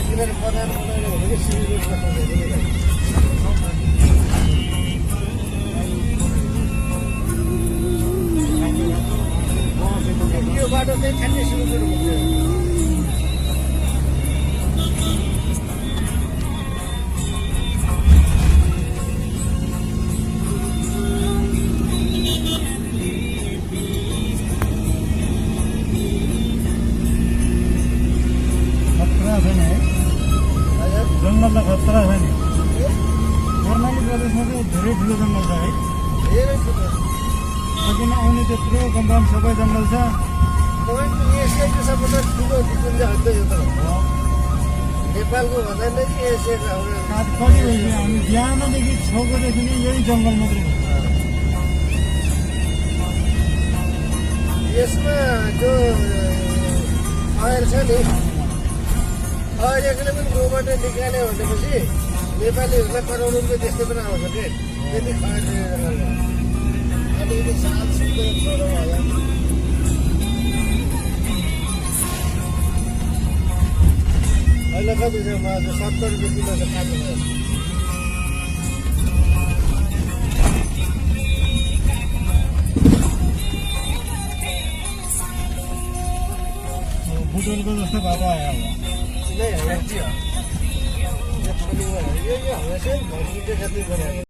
किनभने बगान बनाउने भनेको सिलगढीको खोजेको यो बाटो चाहिँ ठ्याक्कै सिलगढी पुग्छ जङ्गललाई खतरा छ नि कर्णाली प्रदेशमा चाहिँ धेरै ठुलो जङ्गल छ है धेरै ठुलो किन आउने त्यत्रो कम्पाउन्ड सबै जङ्गल छ तपाईँको एसियाको सबभन्दा ठुलो निकुञ्ज हो यो त नेपालको भन्दा नै एसियाको हाम्रो कति भइसक्यो हामी बिहानदेखि 6 बजेदेखि नै यही जङ्गल मात्रै हो यसमा जो अहिले छ नि अहिलेकोले पनि गोबाट निकाल्यो भनेपछि नेपालीहरूलाई करोड रुपियाँ त्यस्तै पनि आउँछ के त्यति खर्च अलिकति साल सिक्दै छोडो होला अहिले कति छ मासु 70 रुपियाँ किलो छ खानु बुटोलको जस्तो बाटो आयो अब नहीं है ये हमेशा